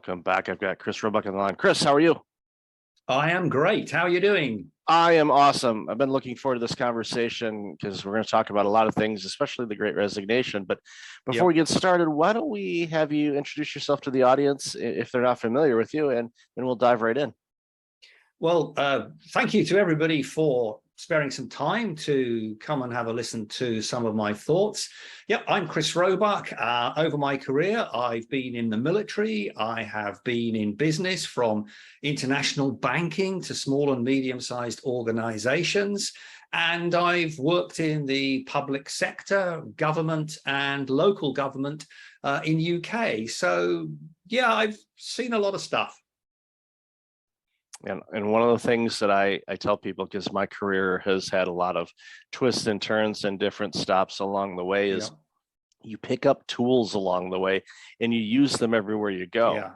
Welcome back. I've got Chris Roebuck on the line. Chris, how are you? I am great. How are you doing? I am awesome. I've been looking forward to this conversation because we're going to talk about a lot of things, especially the Great Resignation. But before we get started, why don't we have you introduce yourself to the audience if they're not familiar with you, and then we'll dive right in. Well, thank you to everybody for sparing some time to come and have a listen to some of my thoughts. Yep, I'm Chris Roebuck. Over my career, I've been in the military. I have been in business, from international banking to small and medium-sized organizations. And I've worked in the public sector, government and local government in UK. So yeah, I've seen a lot of stuff. And one of the things that I tell people, because my career has had a lot of twists and turns and different stops along the way, is you pick up tools along the way and you use them everywhere you go.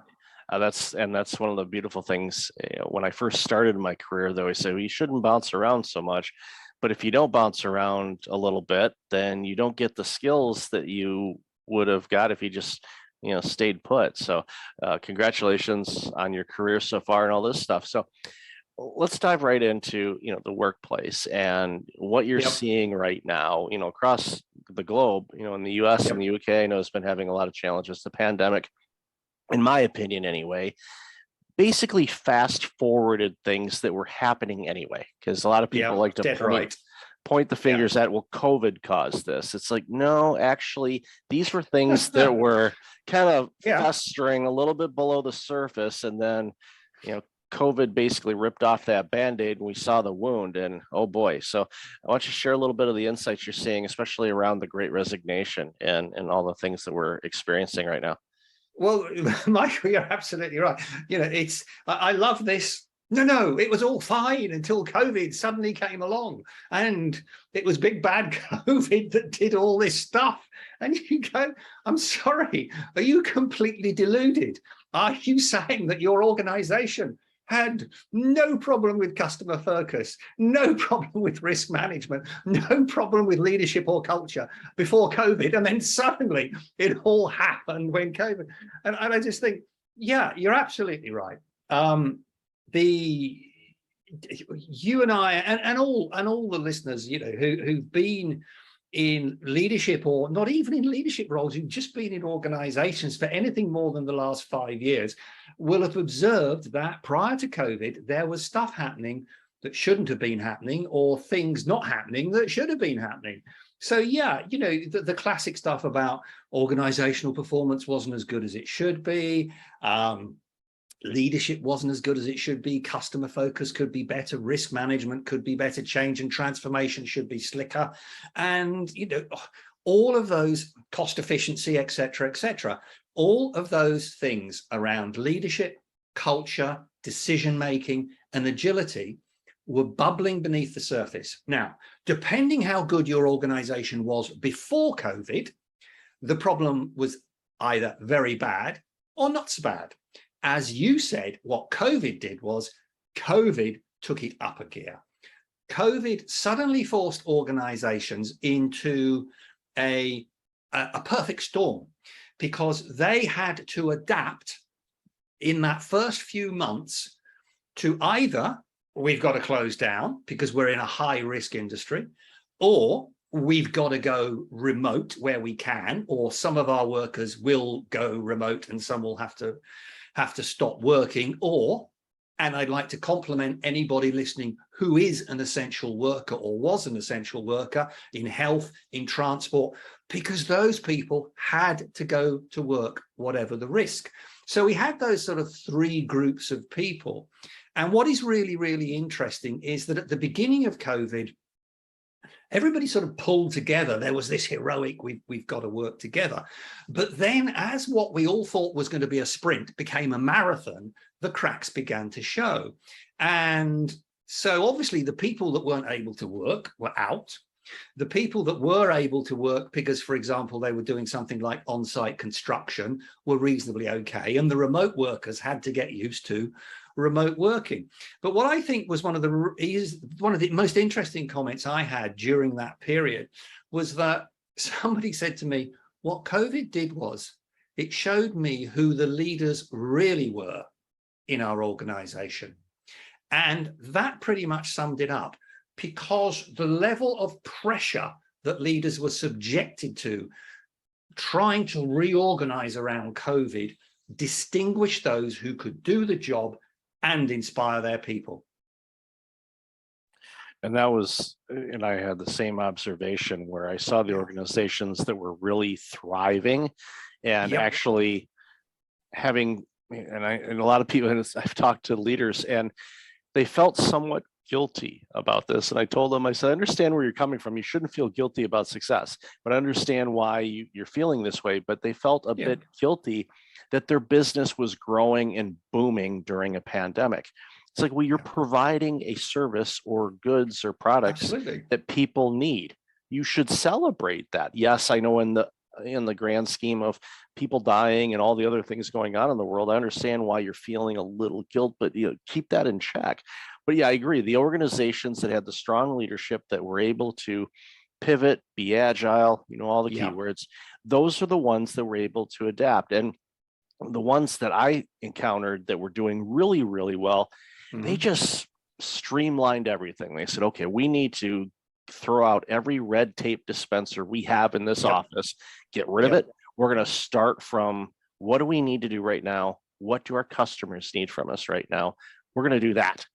That's one of the beautiful things. When I first started my career, they always say, well, you shouldn't bounce around so much. But if you don't bounce around a little bit, then you don't get the skills that you would have got if you just stayed put. So congratulations on your career so far and all this stuff. So let's dive right into, the workplace and what you're seeing right now, across the globe, in the US and the UK. I know it's been having a lot of challenges. The pandemic, in my opinion anyway, basically fast forwarded things that were happening anyway, because a lot of people like to point the fingers at, well, COVID caused this. It's like, no, actually, these were things that were kind of festering a little bit below the surface. And then, COVID basically ripped off that Band-Aid and we saw the wound, and oh boy. So I want you to share a little bit of the insights you're seeing, especially around the Great Resignation and all the things that we're experiencing right now. Well, Michael, you're absolutely right. I love this. No, it was all fine until COVID suddenly came along, and it was big bad COVID that did all this stuff. And you go, I'm sorry, are you completely deluded? Are you saying that your organization had no problem with customer focus, no problem with risk management, no problem with leadership or culture before COVID, and then suddenly it all happened when COVID? And I just think, yeah, you're absolutely right. You and I and all the listeners, who've been in leadership, or not even in leadership roles, who've just been in organizations for anything more than the last 5 years, will have observed that prior to COVID, there was stuff happening that shouldn't have been happening, or things not happening that should have been happening. So yeah, the classic stuff about organizational performance wasn't as good as it should be. Leadership wasn't as good as it should be. Customer focus could be better. Risk management could be better. Change and transformation should be slicker. And, all of those, cost efficiency, et cetera, all of those things around leadership, culture, decision-making, and agility were bubbling beneath the surface. Now, depending how good your organization was before COVID, the problem was either very bad or not so bad. As you said, what COVID did was COVID took it up a gear. COVID suddenly forced organizations into a perfect storm, because they had to adapt in that first few months to either we've got to close down because we're in a high risk industry, or we've got to go remote where we can, or some of our workers will go remote and some will have to stop working, and I'd like to compliment anybody listening who is an essential worker or was an essential worker in health, in transport, because those people had to go to work, whatever the risk. So we had those sort of three groups of people. And what is really, really interesting is that at the beginning of COVID, everybody sort of pulled together. There was this heroic, we've got to work together. But then as what we all thought was going to be a sprint became a marathon, the cracks began to show. And so obviously the people that weren't able to work were out. The people that were able to work because, for example, they were doing something like on-site construction were reasonably okay. And the remote workers had to get used to remote working. But what I think was one of the most interesting comments I had during that period was that somebody said to me, what COVID did was it showed me who the leaders really were in our organization. And that pretty much summed it up, because the level of pressure that leaders were subjected to trying to reorganize around COVID distinguished those who could do the job and inspire their people. And that was, and I had the same observation where I saw the organizations that were really thriving and actually having, and a lot of people, and I've talked to leaders and they felt somewhat guilty about this. And I told them, I said, I understand where you're coming from. You shouldn't feel guilty about success, but I understand why you're feeling this way. But they felt a bit guilty that their business was growing and booming during a pandemic. It's like, well, you're providing a service or goods or products that people need. You should celebrate that. Yes, I know in the grand scheme of people dying and all the other things going on in the world, I understand why you're feeling a little guilt, but keep that in check. But yeah, I agree. The organizations that had the strong leadership that were able to pivot, be agile, all the keywords, those are the ones that were able to adapt. And the ones that I encountered that were doing really, really well, they just streamlined everything. They said, okay, we need to throw out every red tape dispenser we have in this office, get rid of it. We're going to start from, what do we need to do right now? What do our customers need from us right now? We're going to do that.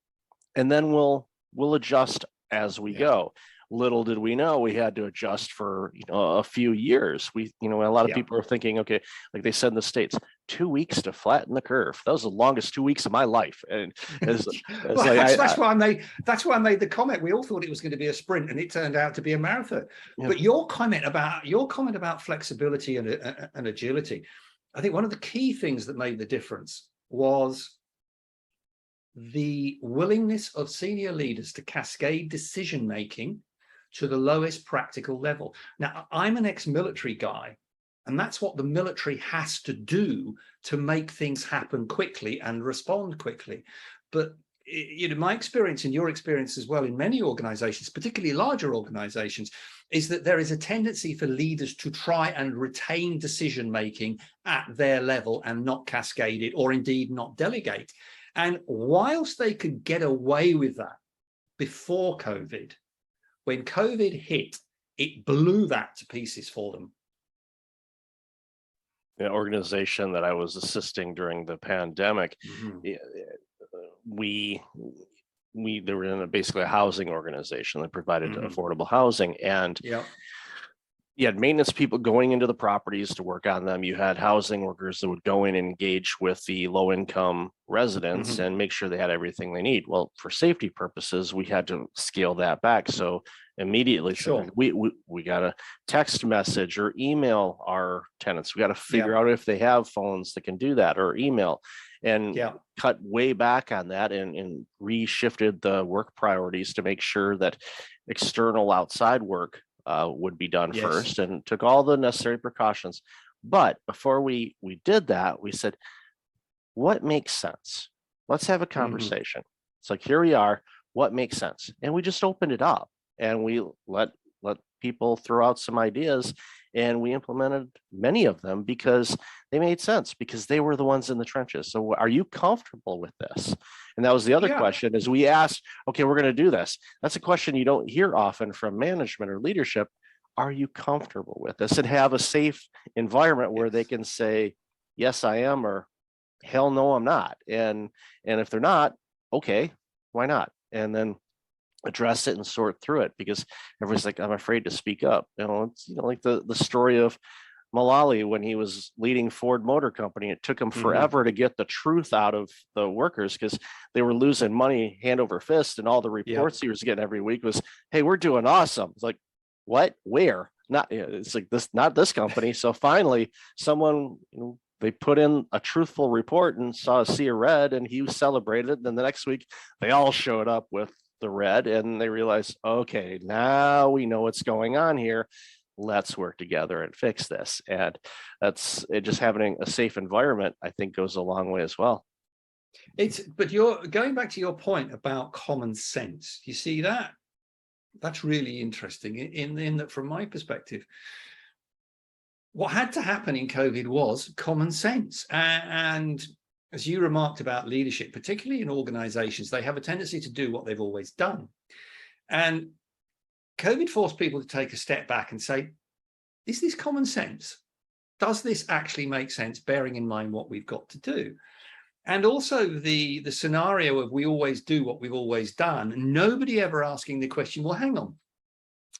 And then we'll adjust as we go. Little did we know we had to adjust for a few years. A lot of people are thinking, okay, like they said in the States, 2 weeks to flatten the curve. That was the longest 2 weeks of my life. And that's why I made the comment. We all thought it was going to be a sprint, and it turned out to be a marathon. But your comment about flexibility and agility, I think one of the key things that made the difference was the willingness of senior leaders to cascade decision making to the lowest practical level. Now, I'm an ex-military guy, and that's what the military has to do to make things happen quickly and respond quickly. But my experience and your experience as well in many organizations, particularly larger organizations, is that there is a tendency for leaders to try and retain decision making at their level and not cascade it, or indeed not delegate. And whilst they could get away with that before COVID, when COVID hit, it blew that to pieces for them. The organization that I was assisting during the pandemic, they were in basically a housing organization that provided affordable housing, and you had maintenance people going into the properties to work on them. You had housing workers that would go in and engage with the low-income residents and make sure they had everything they need. Well, for safety purposes, we had to scale that back. So immediately, we got to text message or email our tenants. We got to figure out if they have phones that can do that, or email, and cut way back on that and reshifted the work priorities to make sure that external outside work would be done first, and took all the necessary precautions. But before we did that, we said, what makes sense? Let's have a conversation. It's like, here we are, what makes sense? And we just opened it up, and we let people throw out some ideas, and we implemented many of them because they made sense, because they were the ones in the trenches. So are you comfortable with this? And that was the other question, is we asked, okay, we're going to do this. That's a question you don't hear often from management or leadership. Are you comfortable with this? And have a safe environment where they can say, yes, I am, or hell no, I'm not. And if they're not, okay, why not? And then address it and sort through it, because everyone's like, I'm afraid to speak up. It's like the story of Mullally when he was leading Ford Motor Company. It took him forever to get the truth out of the workers, because they were losing money hand over fist, and all the reports he was getting every week was, hey, we're doing awesome. It's like, what? Where? Not, it's like this, not this company. So finally someone, they put in a truthful report and saw a sea of red, and he celebrated. And then the next week they all showed up with the red, and they realized, okay, now we know what's going on here. Let's work together and fix this. And that's it. Just having a safe environment, I think, goes a long way as well. But you're going back to your point about common sense. You see that? That's really interesting in that, from my perspective, what had to happen in COVID was common sense. And as you remarked about leadership, particularly in organizations, they have a tendency to do what they've always done. And COVID forced people to take a step back and say, is this common sense? Does this actually make sense, bearing in mind what we've got to do? And also the scenario of we always do what we've always done, nobody ever asking the question, well, hang on,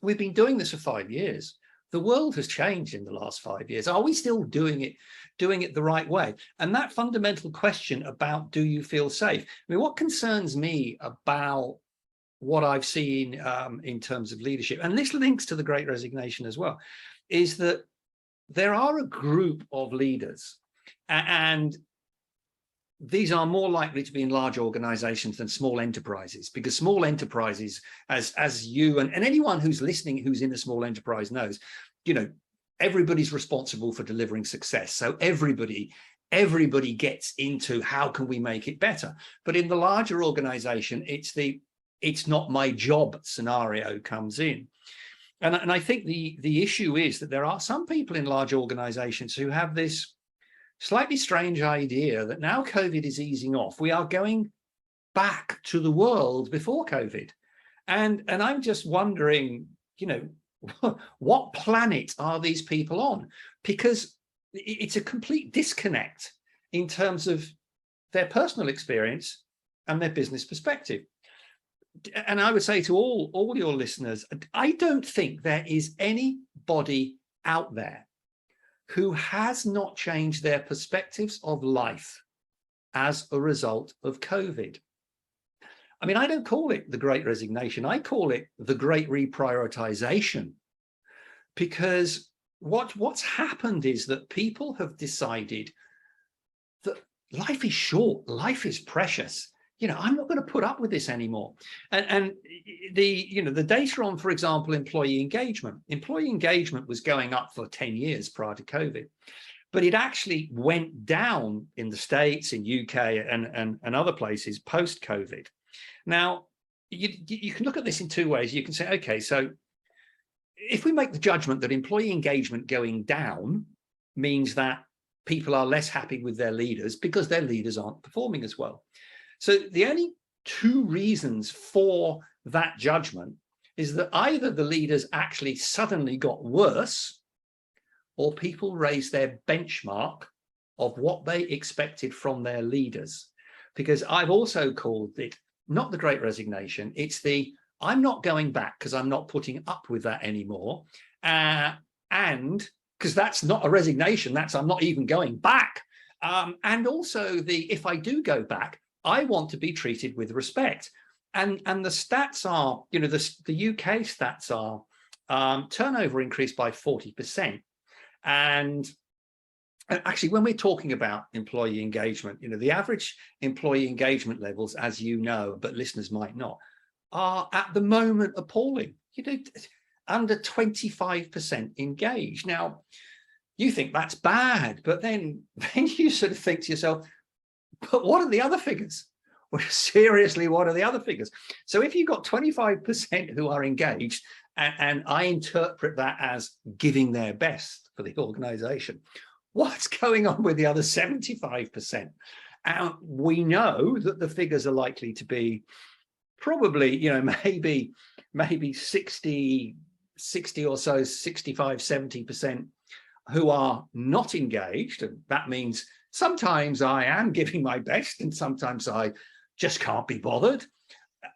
we've been doing this for 5 years. The world has changed in the last 5 years. Are we still doing it the right way? And that fundamental question about, do you feel safe? I mean, what concerns me about what I've seen in terms of leadership, and this links to the Great Resignation as well, is that there are a group of leaders, and these are more likely to be in large organizations than small enterprises, because small enterprises, as you and anyone who's listening who's in a small enterprise knows, you know, everybody's responsible for delivering success. So everybody gets into how can we make it better. But in the larger organization, it's not my job scenario comes in. And I think the issue is that there are some people in large organizations who have this slightly strange idea that now COVID is easing off, we are going back to the world before COVID. And I'm just wondering, you know, what planet are these people on? Because it's a complete disconnect in terms of their personal experience and their business perspective. And I would say to all your listeners, I don't think there is anybody out there who has not changed their perspectives of life as a result of COVID. I mean, I don't call it the Great Resignation. I call it the Great Reprioritization, because what's happened is that people have decided that life is short, life is precious. You know, I'm not going to put up with this anymore. And the data on, for example, employee engagement was going up for 10 years prior to COVID, but it actually went down in the States, in UK and other places post-COVID. Now, you can look at this in two ways. You can say, okay, so if we make the judgment that employee engagement going down means that people are less happy with their leaders because their leaders aren't performing as well. So the only two reasons for that judgment is that either the leaders actually suddenly got worse, or people raised their benchmark of what they expected from their leaders. Because I've also called it not the Great Resignation, it's the I'm not going back because I'm not putting up with that anymore. And because that's not a resignation, that's I'm not even going back. And also the if I do go back, I want to be treated with respect. And the stats are, you know, the UK stats are turnover increased by 40%. And actually, when we're talking about employee engagement, you know, the average employee engagement levels, as you know, but listeners might not, are at the moment appalling. You know, under 25% engaged. Now, you think that's bad, but then you sort of think to yourself, but what are the other figures? Well, seriously, what are the other figures? So if you've got 25% who are engaged, and I interpret that as giving their best for the organization, what's going on with the other 75%? And we know that the figures are likely to be probably, you know, maybe 60 or so, 65, 70% who are not engaged. And that means sometimes I am giving my best and sometimes I just can't be bothered.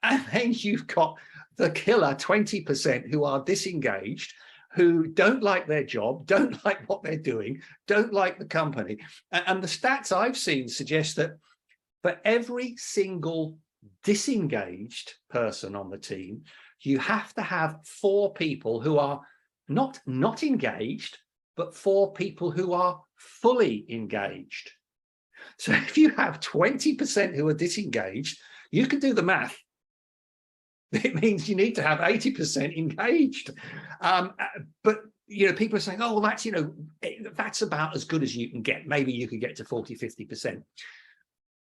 And then you've got the killer 20% who are disengaged, who don't like their job, don't like what they're doing, don't like the company. And the stats I've seen suggest that for every single disengaged person on the team, you have to have 4 people who are not engaged, but 4 people who are fully engaged. So if you have 20% who are disengaged, you can do the math. It means you need to have 80% engaged. But, you know, people are saying, oh, well, that's, you know, that's about as good as you can get. Maybe you could get to 40, 50%.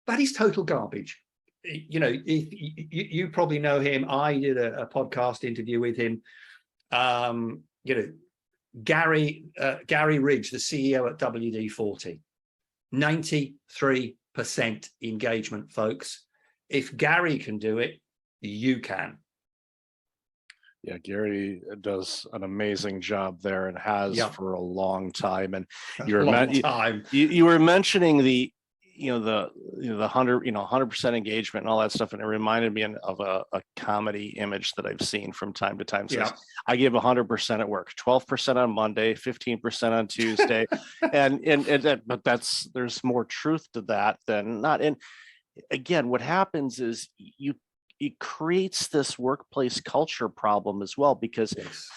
That is total garbage. You know, you probably know him. I did a podcast interview with him. You know, Gary Ridge, the CEO at WD-40, 93% engagement, folks. If Gary can do it, you can. Yeah, Gary does an amazing job there and has for a long time. And you were mentioning the 100% engagement and all that stuff, and it reminded me of a comedy image that I've seen from time to time. Says, I give 100% at work, 12% on Monday, 15% on Tuesday, but there's more truth to that than not. And again, what happens is it creates this workplace culture problem as well, because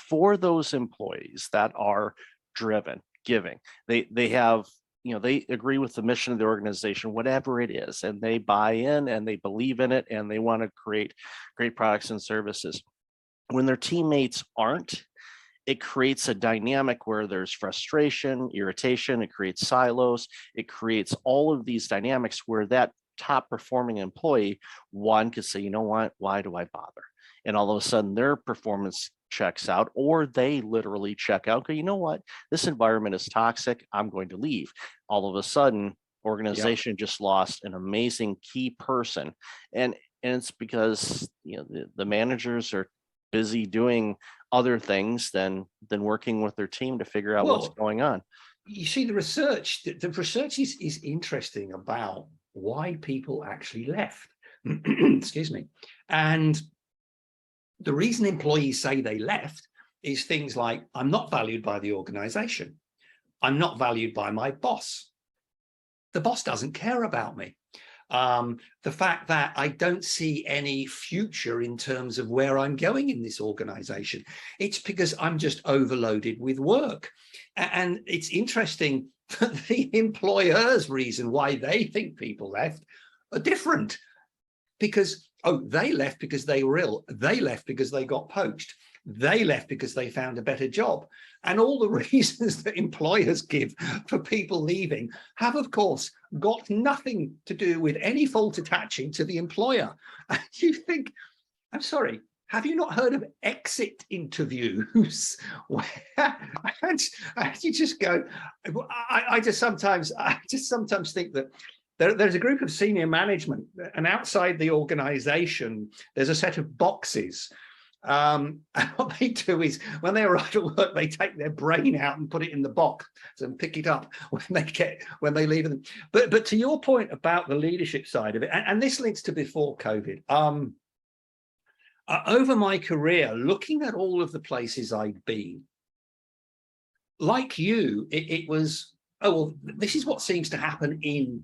for those employees that are driven, giving, they have, they agree with the mission of the organization, whatever it is, and they buy in and they believe in it and they want to create great products and services. When their teammates aren't, it creates a dynamic where there's frustration, irritation, it creates silos, it creates all of these dynamics where that top performing employee, one could say, you know what, why do I bother? And all of a sudden their performance checks out, or they literally check out. Okay, you know what, this environment is toxic, I'm going to leave. All of a sudden, organization just lost an amazing key person. And it's because the managers are busy doing other things than working with their team to figure out what's going on. You see, the research is interesting about why people actually left. Excuse me. And the reason employees say they left is things like, I'm not valued by the organization. I'm not valued by my boss. The boss doesn't care about me. The fact that I don't see any future in terms of where I'm going in this organization. It's because I'm just overloaded with work. And it's interesting that the employer's reason why they think people left are different. Because, they left because they were ill. They left because they got poached. They left because they found a better job. And all the reasons that employers give for people leaving have, of course, got nothing to do with any fault attaching to the employer. And you think, I'm sorry, have you not heard of exit interviews? Where you just go, I just sometimes think that there's a group of senior management, and outside the organization, there's a set of boxes. And what they do is when they arrive at work, they take their brain out and put it in the box and pick it up when they leave them. But to your point about the leadership side of it, and this links to before COVID, over my career, looking at all of the places I'd been, like you, it was, this is what seems to happen in,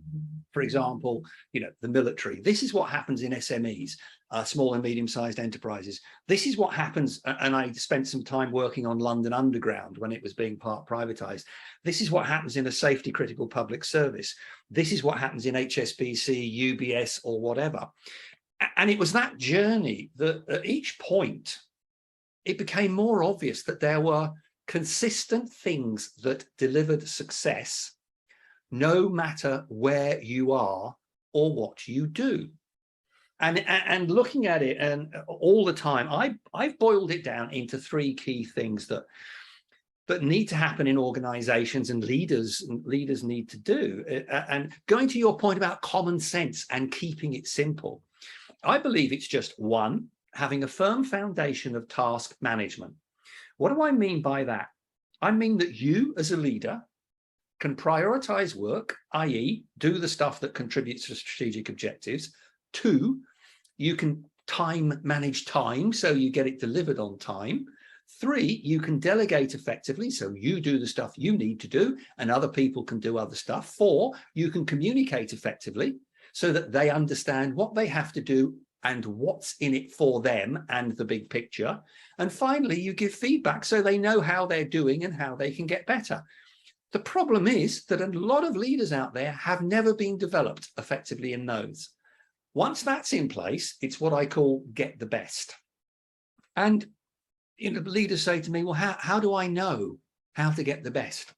for example, the military. This is what happens in SMEs, small and medium-sized enterprises. This is what happens, and I spent some time working on London Underground when it was being part privatized. This is what happens in a safety critical public service. This is what happens in HSBC, UBS, or whatever. And it was that journey that at each point, it became more obvious that there were consistent things that delivered success, no matter where you are or what you do. And looking at it and all the time, I've boiled it down into three key things that need to happen in organizations and leaders need to do. And going to your point about common sense and keeping it simple, I believe it's just one, having a firm foundation of task management. What do I mean by that? I mean that you as a leader can prioritize work, i.e. do the stuff that contributes to strategic objectives. Two, you can manage time so you get it delivered on time. Three, you can delegate effectively, so you do the stuff you need to do and other people can do other stuff. Four, you can communicate effectively so that they understand what they have to do and what's in it for them and the big picture. And finally, you give feedback so they know how they're doing and how they can get better. The problem is that a lot of leaders out there have never been developed effectively in those. Once that's in place, it's what I call get the best. And leaders say to me, well, how do I know how to get the best?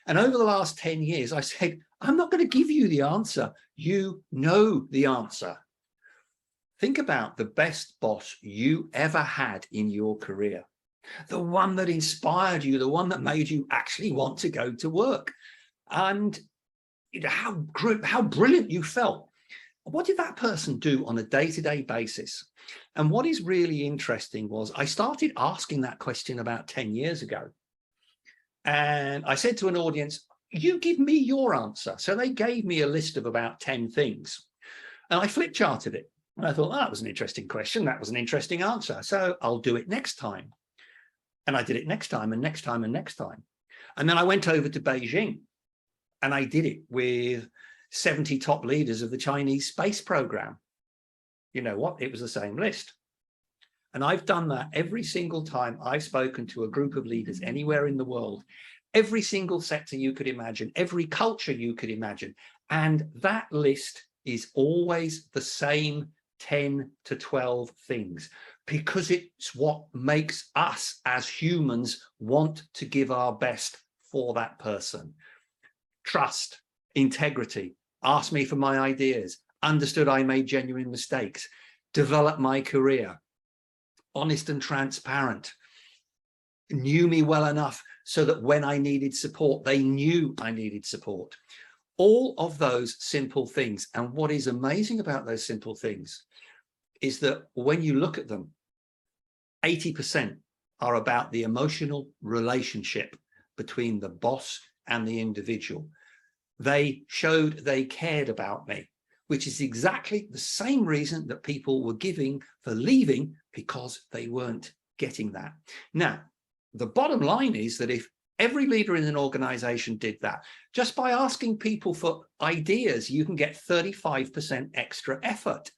And over the last 10 years, I said, I'm not going to give you the answer. You know the answer. Think about the best boss you ever had in your career. the one that inspired you, the one that made you actually want to go to work. And how brilliant you felt. What did that person do on a day-to-day basis? And what is really interesting was I started asking that question about 10 years ago. And I said to an audience, you give me your answer. So they gave me a list of about 10 things. And I flip charted it. And I thought, oh, that was an interesting question. That was an interesting answer. So I'll do it next time. And I did it next time and next time and next time. And then I went over to Beijing and I did it with 70 top leaders of the Chinese space program. You know what? It was the same list. And I've done that every single time I've spoken to a group of leaders anywhere in the world, every single sector you could imagine, every culture you could imagine. And that list is always the same 10 to 12 things, because it's what makes us as humans want to give our best for that person. Trust, integrity, ask me for my ideas, understood I made genuine mistakes, develop my career, honest and transparent, knew me well enough so that when I needed support, they knew I needed support. All of those simple things. And what is amazing about those simple things is that when you look at them, 80% are about the emotional relationship between the boss and the individual. They showed they cared about me, which is exactly the same reason that people were giving for leaving, because they weren't getting that. Now, the bottom line is that if every leader in an organization did that, just by asking people for ideas, you can get 35% extra effort.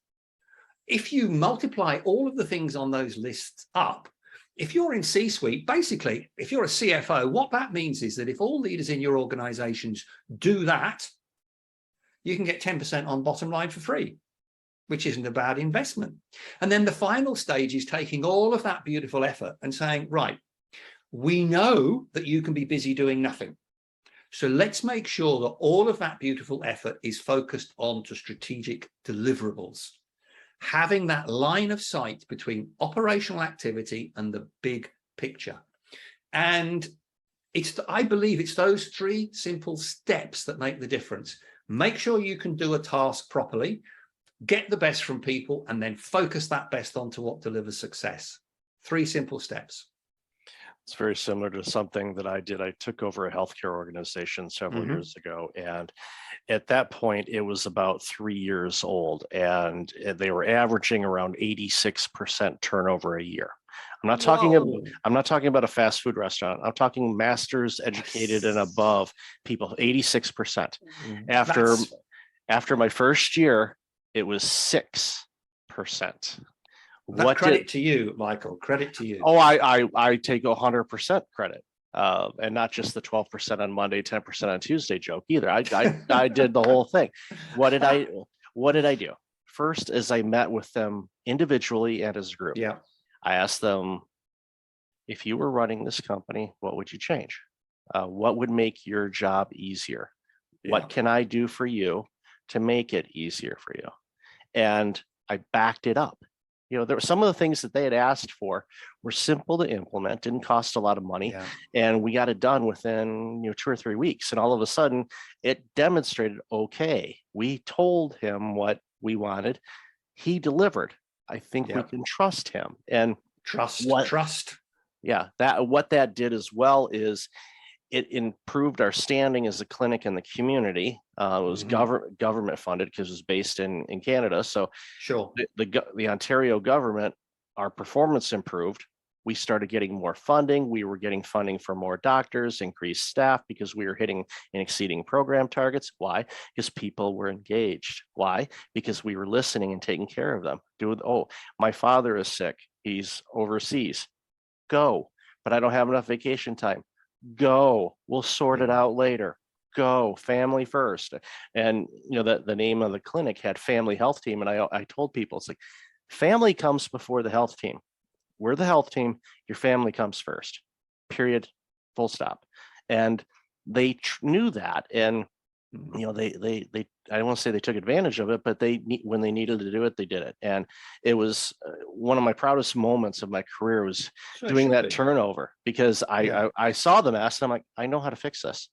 If you multiply all of the things on those lists up, if you're in C-suite, basically, if you're a CFO, what that means is that if all leaders in your organizations do that, you can get 10% on bottom line for free, which isn't a bad investment. And then the final stage is taking all of that beautiful effort and saying, right, we know that you can be busy doing nothing. So let's make sure that all of that beautiful effort is focused on to strategic deliverables. Having that line of sight between operational activity and the big picture. And I believe it's those three simple steps that make the difference. Make sure you can do a task properly, get the best from people, and then focus that best onto what delivers success. 3 simple steps. It's very similar to something that I did. I took over a healthcare organization several years ago, and at that point it was about 3 years old, and they were averaging around 86% turnover a year. I'm not talking about a fast food restaurant. I'm talking masters educated and above people, 86%. After my first year, it was 6%. Credit to you, Michael. Credit to you. Oh, I take 100% credit, and not just the 12% on Monday, 10% on Tuesday joke either. I did the whole thing. What did I do? First, is I met with them individually and as a group. Yeah. I asked them, if you were running this company, what would you change? What would make your job easier? Yeah. What can I do for you to make it easier for you? And I backed it up. You know, there were some of the things that they had asked for were simple to implement, didn't cost a lot of money, and we got it done within 2 or 3 weeks. And all of a sudden, it demonstrated, okay, we told him what we wanted, he delivered. I think we can trust him. And trust. Yeah, what that did as well is it improved our standing as a clinic in the community. It was government funded because it was based in Canada. So sure, the Ontario government, our performance improved. We started getting more funding. We were getting funding for more doctors, increased staff, because we were hitting and exceeding program targets. Why? Because people were engaged. Why? Because we were listening and taking care of them. Oh, my father is sick. He's overseas. Go. But I don't have enough vacation time. Go. We'll sort it out later. Go. Family first. And the name of the clinic had Family Health Team. And I told people, it's like, family comes before the health team. We're the health team. Your family comes first. Period. Full stop. And they knew that. And Mm. you know, they I don't want to say they took advantage of it, but when they needed to do it, they did it. And it was one of my proudest moments of my career was So it doing should that be. turnover, because Yeah. I saw the mess and I'm like, I know how to fix this.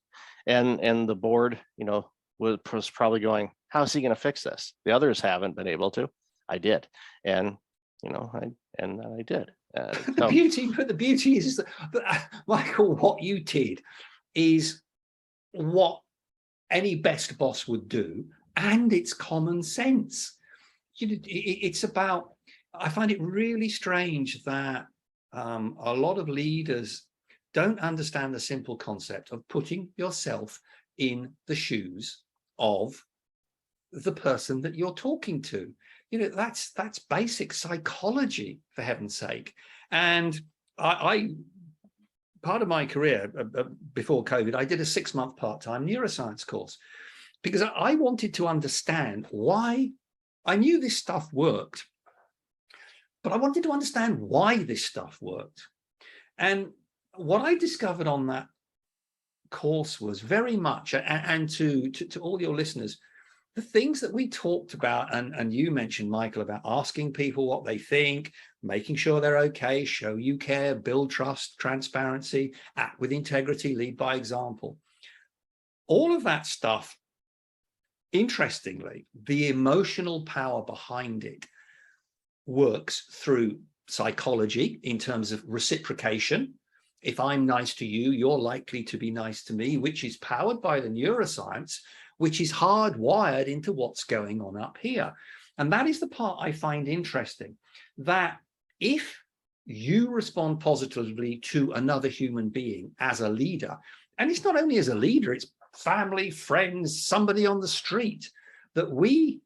And the board, you know, was probably going, how is he going to fix this? The others haven't been able to. I did. And, you know, I did. But the beauty is that, Michael, what you did is what any best boss would do, and it's common sense. It's about, I find it really strange that a lot of leaders don't understand the simple concept of putting yourself in the shoes of the person that you're talking to. That's basic psychology, for heaven's sake. And I part of my career before COVID, I did a 6-month part-time neuroscience course because I wanted to understand why. I knew this stuff worked, but I wanted to understand why this stuff worked. And what I discovered on that course was very much, and to all your listeners, the things that we talked about, and you mentioned, Michael, about asking people what they think, making sure they're okay, show you care, build trust, transparency, act with integrity, lead by example. All of that stuff, interestingly, the emotional power behind it works through psychology in terms of reciprocation. If I'm nice to you, you're likely to be nice to me, which is powered by the neuroscience, which is hardwired into what's going on up here. And that is the part I find interesting, that if you respond positively to another human being as a leader, and it's not only as a leader, it's family, friends, somebody on the street, that we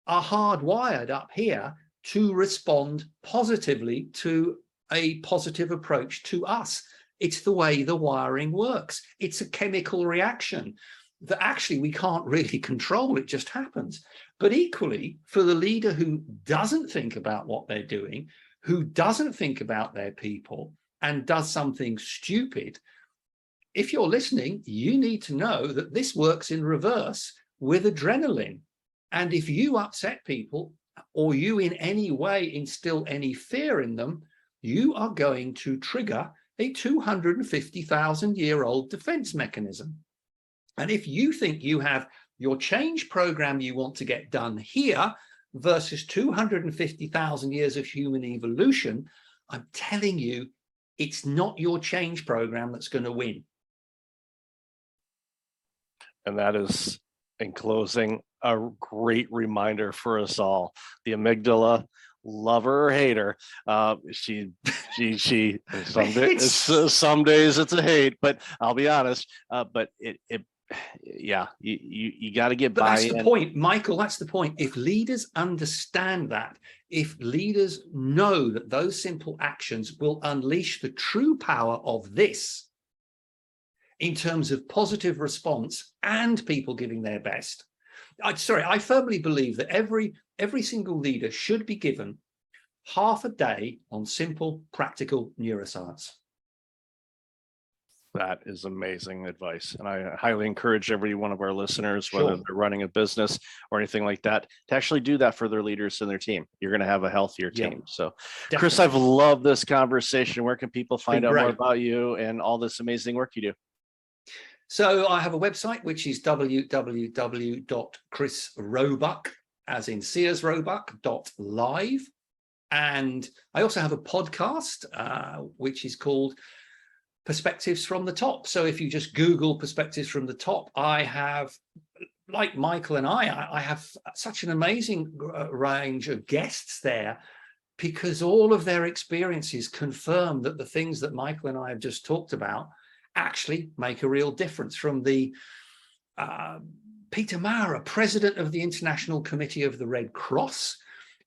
are hardwired up here to respond positively to a positive approach to us. It's the way the wiring works. It's a chemical reaction that actually we can't really control. It just happens. But equally, for the leader who doesn't think about what they're doing, who doesn't think about their people and does something stupid, if you're listening, you need to know that this works in reverse with adrenaline. And if you upset people, or you in any way instill any fear in them, you are going to trigger a 250,000-year-old defense mechanism. And if you think you have your change program you want to get done here versus 250,000 years of human evolution, I'm telling you, it's not your change program that's going to win. And that is, in closing, a great reminder for us all. The amygdala, lover or hater, she some days it's a hate, but I'll be honest, but yeah, you got to get But buy-in. That's the point, Michael. That's the point. If leaders understand that, if leaders know that those simple actions will unleash the true power of this in terms of positive response and people giving their best. I firmly believe that every single leader should be given half a day on simple, practical neuroscience. That is amazing advice. And I highly encourage every one of our listeners, Sure. whether they're running a business or anything like that, to actually do that for their leaders and their team. You're going to have a healthier team. So, definitely. Chris, I've loved this conversation. Where can people find out great. more about you and all this amazing work you do? So I have a website, which is www.chrisroebuck, as in Sears Roebuck.live. And I also have a podcast, which is called Perspectives from the Top. So if you just Google Perspectives from the Top, I have, like Michael and I have such an amazing range of guests there, because all of their experiences confirm that the things that Michael and I have just talked about actually make a real difference. From the Peter Maurer, president of the International Committee of the Red Cross,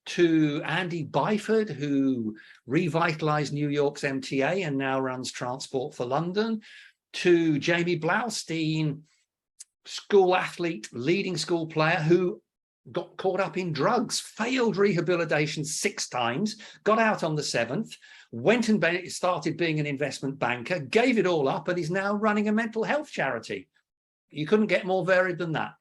to Andy Byford, who revitalized New York's MTA and now runs Transport for London, to Jamie Blaustein, school athlete, leading school player, who got caught up in drugs, failed rehabilitation 6 times, got out on the 7th, went and started being an investment banker, gave it all up, and is now running a mental health charity. You couldn't get more varied than that.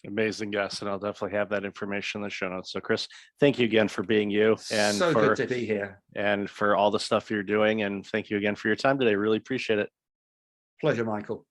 Amazing guest, and I'll definitely have that information in the show notes. So Chris, thank you again for being you, and so good to be here, and for all the stuff you're doing, and thank you again for your time today. Really appreciate it. Pleasure, Michael.